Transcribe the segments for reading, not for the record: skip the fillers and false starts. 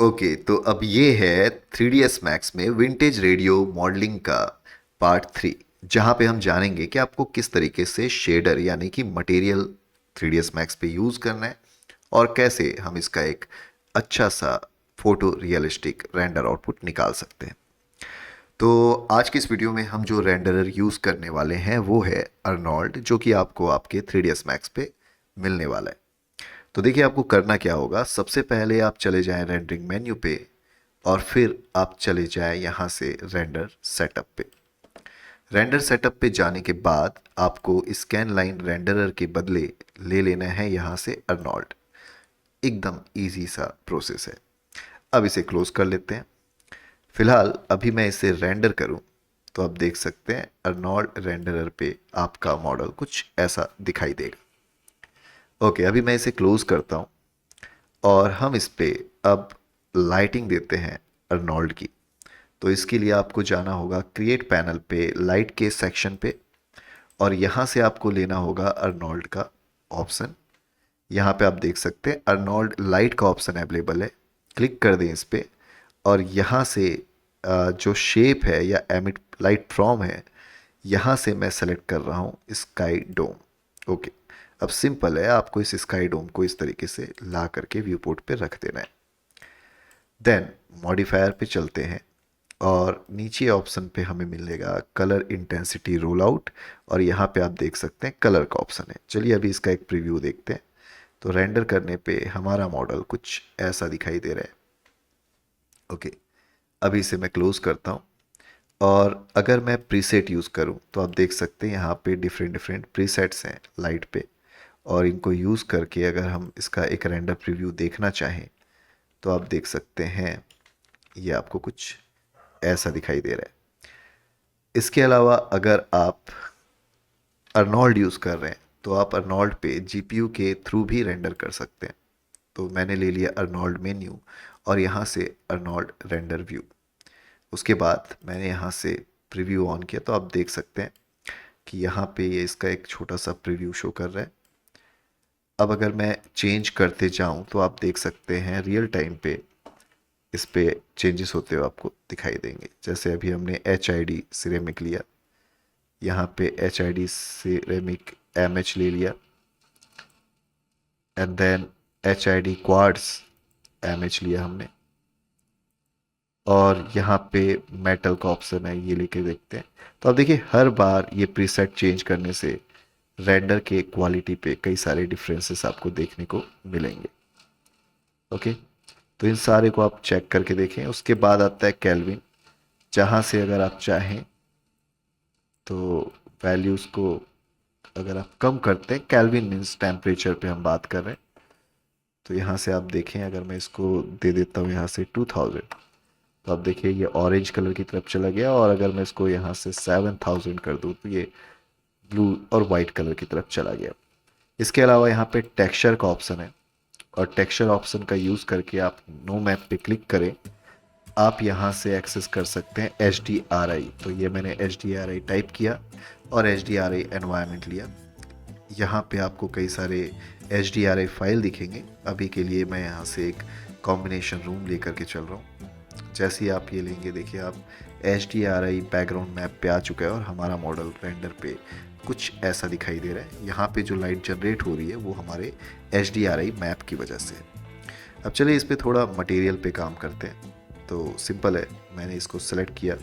Okay, तो अब ये है 3ds मैक्स में विंटेज रेडियो मॉडलिंग का पार्ट 3, जहाँ पे हम जानेंगे कि आपको किस तरीके से शेडर यानी कि मटेरियल 3ds मैक्स पे यूज़ करना है और कैसे हम इसका एक अच्छा सा फोटो रियलिस्टिक रेंडर आउटपुट निकाल सकते हैं। तो आज की इस वीडियो में हम जो रेंडरर यूज़ करने वाले हैं वो है अर्नोल्ड, जो कि आपको आपके 3ds मैक्स पे मिलने वाला है। तो देखिए, आपको करना क्या होगा। सबसे पहले आप चले जाएं रेंडरिंग मेन्यू पे और फिर आप चले जाएं यहाँ से रेंडर सेटअप पे। रेंडर सेटअप पे जाने के बाद आपको स्कैन लाइन रेंडरर के बदले ले लेना है यहाँ से अर्नोल्ड। एकदम इजी सा प्रोसेस है। अब इसे क्लोज कर लेते हैं। फिलहाल अभी मैं इसे रेंडर करूं तो आप देख सकते हैं अर्नोल्ड रेंडरर पे आपका मॉडल कुछ ऐसा दिखाई देगा। ओके, अभी मैं इसे क्लोज करता हूं और हम इस पे अब लाइटिंग देते हैं अर्नोल्ड की। तो इसके लिए आपको जाना होगा क्रिएट पैनल पे, लाइट के सेक्शन पे, और यहाँ से आपको लेना होगा अर्नोल्ड का ऑप्शन। यहाँ पे आप देख सकते हैं अर्नोल्ड लाइट का ऑप्शन अवेलेबल है। क्लिक कर दें इस पे और यहाँ से जो शेप है या एमिट लाइट फ्रॉम है, यहाँ से मैं सेलेक्ट कर रहा हूँ स्काई डोम। ओके, अब सिंपल है, आपको इस स्काई डोम को इस तरीके से ला करके व्यू पोर्ट पे रख देना है। देन मॉडिफायर पे चलते हैं और नीचे ऑप्शन पे हमें मिलेगा कलर इंटेंसिटी रोल आउट, और यहाँ पे आप देख सकते हैं कलर का ऑप्शन है। चलिए अभी इसका एक प्रीव्यू देखते हैं। तो रेंडर करने पे हमारा मॉडल कुछ ऐसा दिखाई दे रहा है। ओके, अभी इसे मैं क्लोज करता हूँ और अगर मैं प्रीसेट यूज़ करूँ तो आप देख सकते हैं यहाँ पे डिफरेंट डिफरेंट प्रीसेट्स हैं लाइट पे, और इनको यूज़ करके अगर हम इसका एक रेंडर प्रीव्यू देखना चाहें तो आप देख सकते हैं ये आपको कुछ ऐसा दिखाई दे रहा है। इसके अलावा अगर आप अर्नोल्ड यूज़ कर रहे हैं तो आप अर्नोल्ड पे जीपीयू के थ्रू भी रेंडर कर सकते हैं। तो मैंने ले लिया अर्नोल्ड मेन्यू और यहाँ से अर्नोल्ड रेंडर व्यू। उसके बाद मैंने यहाँ से प्रीव्यू ऑन किया तो आप देख सकते हैं कि यहाँ पे ये इसका एक छोटा सा प्रीव्यू शो कर रहा है। अब अगर मैं चेंज करते जाऊँ तो आप देख सकते हैं रियल टाइम पे इस पे चेंजेस होते हुए आपको दिखाई देंगे। जैसे अभी हमने HID सिरेमिक लिया, यहाँ पे HID सिरेमिक MH ले लिया, and then HID quartz MH लिया हमने, और यहाँ पे मेटल का ऑप्शन है, ये लेके देखते हैं। तो अब देखिए हर बार ये प्रीसेट चेंज करने से रेंडर के क्वालिटी पे कई सारे डिफरेंसेस आपको देखने को मिलेंगे। ओके, तो इन सारे को आप चेक करके देखें। उसके बाद आता है केल्विन, जहाँ से अगर आप चाहें तो वैल्यूज़ को अगर आप कम करते हैं, केल्विन मीन्स टेम्परेचर पे हम बात कर रहे हैं, तो यहाँ से आप देखें अगर मैं इसको दे देता हूँ यहाँ से 2000, तो आप देखिए ये ऑरेंज कलर की तरफ चला गया, और अगर मैं इसको यहाँ से 7000 कर दूँ तो ये ब्लू और वाइट कलर की तरफ चला गया। इसके अलावा यहाँ पे टेक्सचर का ऑप्शन है, और टेक्सचर ऑप्शन का यूज़ करके आप नो मैप पे क्लिक करें, आप यहाँ से एक्सेस कर सकते हैं HDRI। तो ये मैंने HDRI टाइप किया और HDRI एनवायरनमेंट लिया। यहाँ पे आपको कई सारे HDRI फाइल दिखेंगे। अभी के लिए मैं यहाँ से एक कॉम्बिनेशन रूम लेकर के चल रहा हूँ। जैसे ही आप ये लेंगे, देखिए आप HDRI बैकग्राउंड मैप पे आ चुका है और हमारा मॉडल रेंडर पे कुछ ऐसा दिखाई दे रहा है। यहाँ पे जो लाइट जनरेट हो रही है वो हमारे HDRI मैप की वजह से है। अब चलिए इस पे थोड़ा मटेरियल पे काम करते हैं। तो सिंपल है, मैंने इसको सेलेक्ट किया,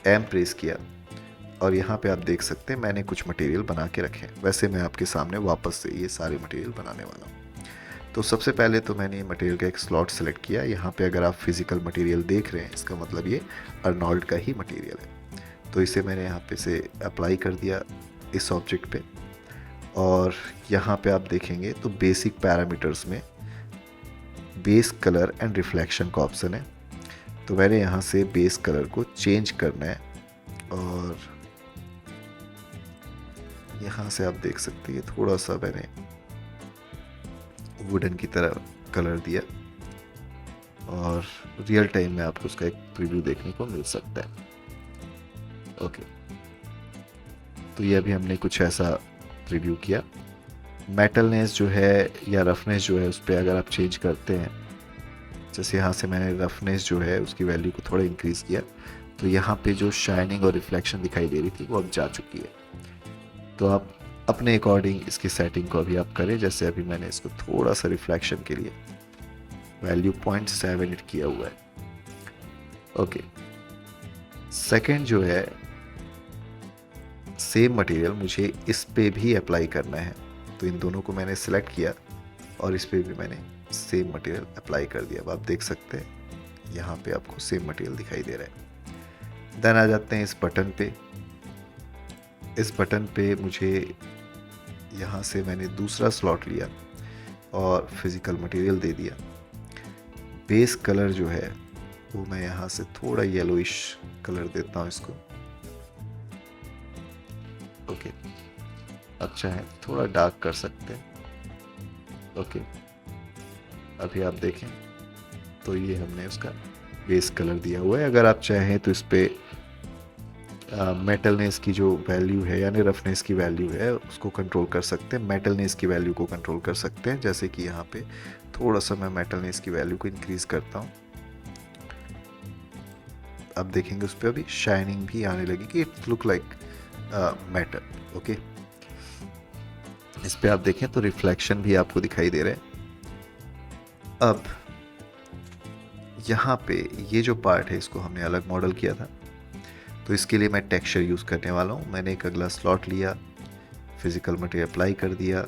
M प्रेस किया, और यहाँ पे आप देख सकते हैं मैंने कुछ मटेरियल बना के रखे हैं। वैसे मैं आपके सामने वापस से ये सारे मटेरियल बनाने वाला हूँ। तो सबसे पहले तो मैंने मटेरियल का एक स्लॉट सेलेक्ट किया। यहाँ पे अगर आप फिजिकल मटेरियल देख रहे हैं, इसका मतलब ये अर्नोल्ड का ही मटेरियल है। तो इसे मैंने यहाँ पे से अप्लाई कर दिया इस ऑब्जेक्ट पे, और यहाँ पे आप देखेंगे तो बेसिक पैरामीटर्स में बेस कलर एंड रिफ्लेक्शन का ऑप्शन है। तो मैंने यहाँ से बेस कलर को चेंज करना है, और यहाँ से आप देख सकते हैं थोड़ा सा मैंने वुडन की तरह कलर दिया, और रियल टाइम में आपको उसका एक प्रीव्यू देखने को मिल सकता है। ओके, तो ये अभी हमने कुछ ऐसा प्रीव्यू किया। मेटलनेस जो है या रफनेस जो है उस पर अगर आप चेंज करते हैं जैसे यहाँ से मैंने रफनेस जो है उसकी वैल्यू को थोड़ा इंक्रीज़ किया, तो यहाँ पे जो शाइनिंग और रिफ्लेक्शन दिखाई दे रही थी वो अब जा चुकी है। तो आप अपने अकॉर्डिंग इसकी सेटिंग को अभी आप करें। जैसे अभी मैंने इसको थोड़ा सा रिफ्लेक्शन के लिए वैल्यू 0.78 किया हुआ है। ओके, सेकंड जो है, सेम मटेरियल मुझे इस पे भी अप्लाई करना है, तो इन दोनों को मैंने सिलेक्ट किया और इस पे भी मैंने सेम मटेरियल अप्लाई कर दिया। अब आप देख सकते हैं यहाँ पे आपको सेम मटेरियल दिखाई दे रहा है। देन आ जाते हैं इस बटन पे। इस बटन पे मुझे यहाँ से मैंने दूसरा स्लॉट लिया और फिजिकल मटेरियल दे दिया। बेस कलर जो है वो मैं यहाँ से थोड़ा येलोइश कलर देता हूँ इसको। ओके, अब चाहे थोड़ा डार्क कर सकते हैं। ओके, अभी आप देखें तो ये हमने उसका बेस कलर दिया हुआ है। अगर आप चाहें तो इस पे मेटलनेस की जो वैल्यू है यानी रफनेस की वैल्यू है उसको कंट्रोल कर सकते हैं, मेटलनेस की वैल्यू को कंट्रोल कर सकते हैं। जैसे कि यहाँ पे थोड़ा सा मैं मेटलनेस की वैल्यू को इंक्रीज करता हूँ। अब देखेंगे उस पर अभी शाइनिंग भी आने लगी कि it look like metal. Okay, इस पे आप देखें तो रिफ्लेक्शन भी आपको दिखाई दे रहा है। अब यहाँ पे ये जो पार्ट है इसको हमने अलग मॉडल किया था, तो इसके लिए मैं टेक्सचर यूज़ करने वाला हूँ। मैंने एक अगला स्लॉट लिया, फिजिकल मटेरियल अप्लाई कर दिया।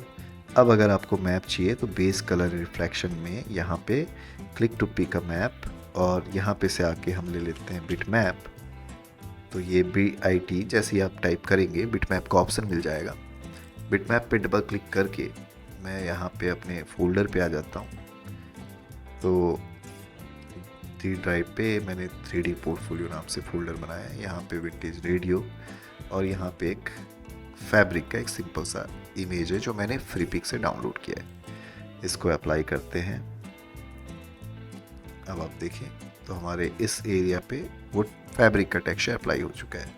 अब अगर आपको मैप चाहिए तो बेस कलर रिफ्लेक्शन में यहाँ पे click to pick a map, और यहाँ पे से आके हम ले लेते हैं बिट मैप। तो ये BIT जैसे ही आप टाइप करेंगे बिट मैप का ऑप्शन मिल जाएगा। बिट मैप पे डबल क्लिक करके मैं यहाँ पे अपने फोल्डर पे आ जाता हूँ। तो डी ड्राइव पे मैंने 3D पोर्टफोलियो नाम से फोल्डर बनाया है। यहाँ पे विंटेज रेडियो और यहाँ पे एक फैब्रिक का एक सिंपल सा इमेज है जो मैंने फ्रीपिक से डाउनलोड किया है। इसको अप्लाई करते हैं। अब आप देखें तो हमारे इस एरिया पे वो फैब्रिक का टेक्सचर अप्लाई हो चुका है।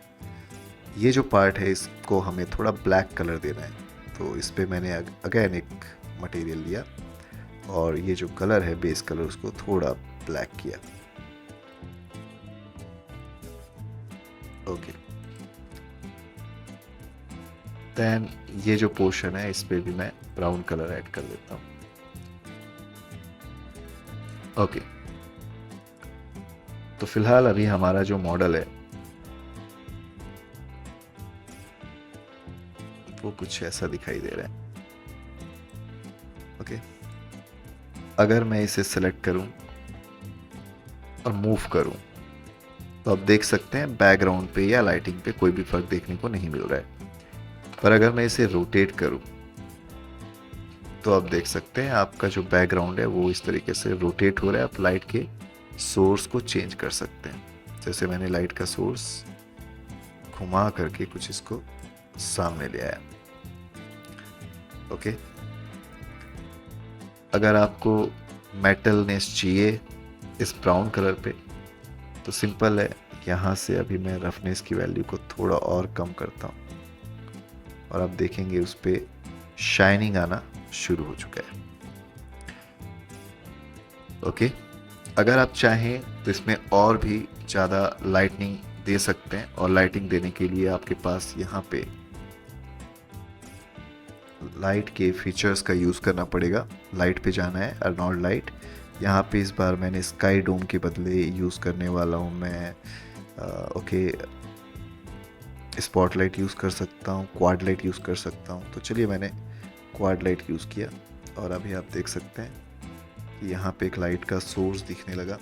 ये जो पार्ट है इसको हमें थोड़ा ब्लैक कलर देना है, तो इस पे मैंने अगेन एक मटेरियल लिया और ये जो कलर है बेस कलर उसको थोड़ा ब्लैक किया। ओके, देन ये जो पोर्शन है इस पे भी मैं ब्राउन कलर ऐड कर देता हूँ। ओके, तो फिलहाल अभी हमारा जो मॉडल है वो कुछ ऐसा दिखाई दे रहा है। ओके, अगर मैं इसे सेलेक्ट करूं और मूव करूं तो आप देख सकते हैं बैकग्राउंड पे या लाइटिंग पे कोई भी फर्क देखने को नहीं मिल रहा है। पर अगर मैं इसे रोटेट करूं तो आप देख सकते हैं आपका जो बैकग्राउंड है वो इस तरीके से रोटेट हो रहा है। आप लाइट के सोर्स को चेंज कर सकते हैं। जैसे मैंने लाइट का सोर्स घुमा करके कुछ इसको सामने ले आया। ओके, अगर आपको मेटलनेस चाहिए इस ब्राउन कलर पे तो सिंपल है, यहाँ से अभी मैं रफनेस की वैल्यू को थोड़ा और कम करता हूँ और आप देखेंगे उस पर शाइनिंग आना शुरू हो चुका है। ओके, अगर आप चाहें तो इसमें और भी ज़्यादा लाइटनिंग दे सकते हैं, और लाइटिंग देने के लिए आपके पास यहाँ पे लाइट के फीचर्स का यूज़ करना पड़ेगा। लाइट पे जाना है, अर्नोल्ड लाइट। यहाँ पे इस बार मैंने स्काई डोम के बदले यूज़ करने वाला हूँ मैं ओके स्पॉटलाइट यूज़ कर सकता हूँ, क्वाड लाइट यूज़ कर सकता हूँ। तो चलिए मैंने क्वाड लाइट यूज़ किया और अभी आप देख सकते हैं कि यहाँ पे एक लाइट का सोर्स दिखने लगा।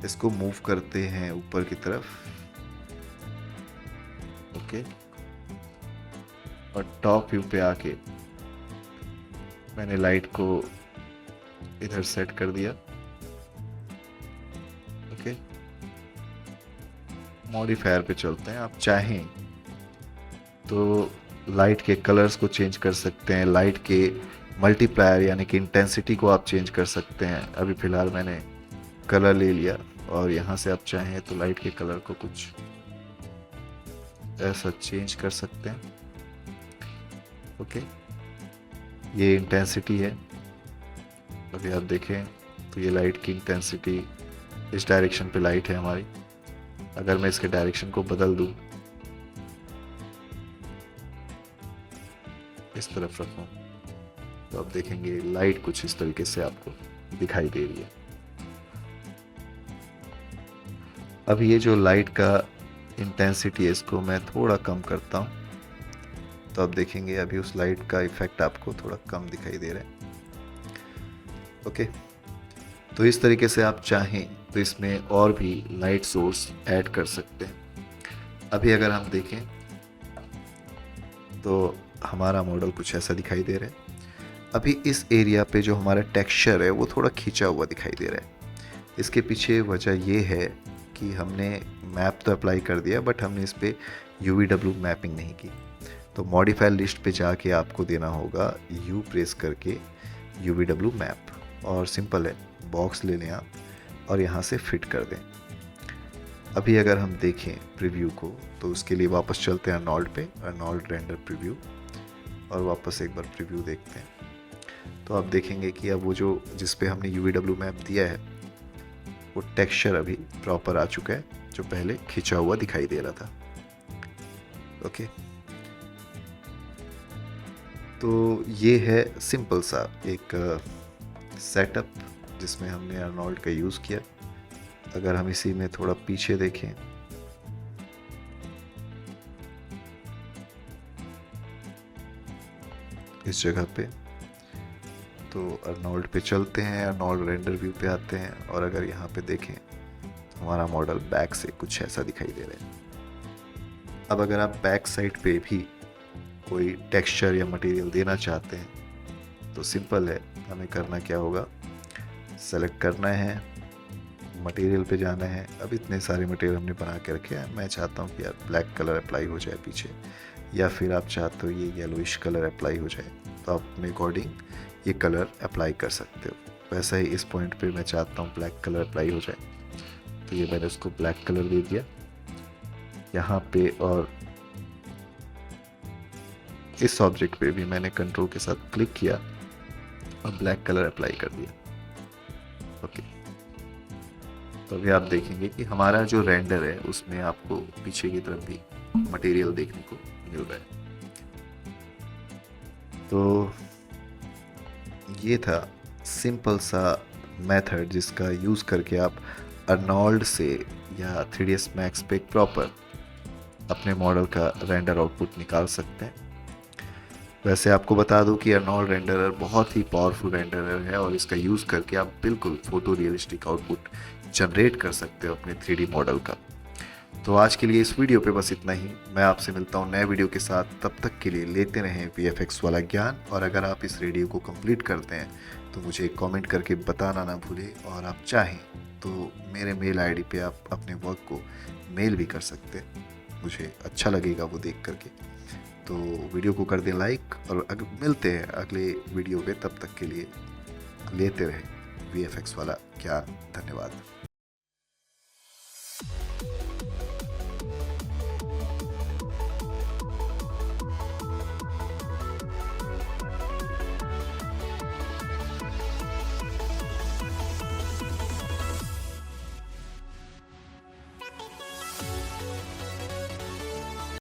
इसको मूव करते हैं ऊपर की तरफ। ओके, और टॉप व्यू पे आके मैंने लाइट को इधर सेट कर दिया। ओके, मॉडिफायर पे चलते हैं। आप चाहें तो लाइट के कलर्स को चेंज कर सकते हैं, लाइट के मल्टीप्लायर यानी कि इंटेंसिटी को आप चेंज कर सकते हैं। अभी फ़िलहाल मैंने कलर ले लिया और यहाँ से आप चाहें तो लाइट के कलर को कुछ ऐसा चेंज कर सकते हैं। ओके, ये इंटेंसिटी है। अभी आप देखें तो तो ये लाइट की इंटेंसिटी इस डायरेक्शन पे लाइट है हमारी। अगर मैं इसके डायरेक्शन को बदल दूं, इस तरफ रखूं, तो आप देखेंगे लाइट कुछ इस तरीके से आपको दिखाई दे रही है। अब ये जो लाइट का इंटेंसिटी है इसको मैं थोड़ा कम करता हूँ, तो आप देखेंगे अभी उस लाइट का इफेक्ट आपको थोड़ा कम दिखाई दे रहा है। ओके, तो इस तरीके से आप चाहें तो इसमें और भी लाइट सोर्स ऐड कर सकते हैं। अभी अगर हम देखें तो हमारा मॉडल कुछ ऐसा दिखाई दे रहा है। अभी इस एरिया पे जो हमारा टेक्सचर है वो थोड़ा खींचा हुआ दिखाई दे रहा है। इसके पीछे वजह ये है कि हमने मैप तो अप्लाई कर दिया, बट हमने इस पर UVW मैपिंग नहीं की। तो मॉडिफायर लिस्ट पे जाके आपको देना होगा U प्रेस करके UVW मैप, और सिंपल है, बॉक्स ले लें आप और यहाँ से फिट कर दें। अभी अगर हम देखें प्रीव्यू को, तो उसके लिए वापस चलते हैं अर्नोल्ड पे, अर्नोल्ड रेंडर प्रीव्यू, और वापस एक बार प्रीव्यू देखते हैं। तो आप देखेंगे कि अब वो जो जिस पे हमने UVW मैप दिया है वो टेक्सचर अभी प्रॉपर आ चुका है, जो पहले खिंचा हुआ दिखाई दे रहा था। ओके, तो ये है सिंपल सा एक सेटअप जिसमें हमने अर्नोल्ड का यूज़ किया। अगर हम इसी में थोड़ा पीछे देखें, इस जगह पे, तो अर्नोल्ड पे चलते हैं, अर्नोल्ड रेंडर व्यू पे आते हैं, और अगर यहाँ पे देखें तो हमारा मॉडल बैक से कुछ ऐसा दिखाई दे रहा है। अब अगर आप बैक साइड पे भी कोई टेक्सचर या मटेरियल देना चाहते हैं तो सिंपल है, हमें करना क्या होगा, सेलेक्ट करना है, मटेरियल पे जाना है। अब इतने सारे मटेरियल हमने बना के रखे हैं, मैं चाहता हूँ कि यार ब्लैक कलर अप्लाई हो जाए पीछे, या फिर आप चाहते हो ये येलोइश कलर अप्लाई हो जाए, तो आप अपने अकॉर्डिंग ये कलर अप्लाई कर सकते हो। वैसा ही इस पॉइंट पे मैं चाहता हूँ ब्लैक कलर अप्लाई हो जाए, तो ये मैंने उसको ब्लैक कलर दे दिया यहाँ पे, और इस ऑब्जेक्ट पे भी मैंने कंट्रोल के साथ क्लिक किया और ब्लैक कलर अप्लाई कर दिया। ओके, तो अभी आप देखेंगे कि हमारा जो रेंडर है उसमें आपको पीछे की तरफ भी मटेरियल देखने को मिल रहा है। तो ये था सिंपल सा मेथड जिसका यूज़ करके आप अर्नोल्ड से या 3ds Max पे प्रॉपर अपने मॉडल का रेंडर आउटपुट निकाल सकते हैं। वैसे आपको बता दूं कि अर्नोल्ड रेंडरर बहुत ही पावरफुल रेंडरर है, और इसका यूज़ करके आप बिल्कुल फोटो रियलिस्टिक आउटपुट जनरेट कर सकते हो अपने 3D मॉडल का। तो आज के लिए इस वीडियो पे बस इतना ही। मैं आपसे मिलता हूँ नए वीडियो के साथ, तब तक के लिए लेते रहें VFX वाला ज्ञान। और अगर आप इस वीडियो को कंप्लीट करते हैं तो मुझे कमेंट करके बताना ना भूलें, और आप चाहें तो मेरे मेल आईडी पे आप अपने वर्क को मेल भी कर सकते हैं, मुझे अच्छा लगेगा वो देख करके। तो वीडियो को कर दें लाइक, और मिलते हैं अगले वीडियो पे, तब तक के लिए लेते रहें VFX वाला ज्ञान। धन्यवाद।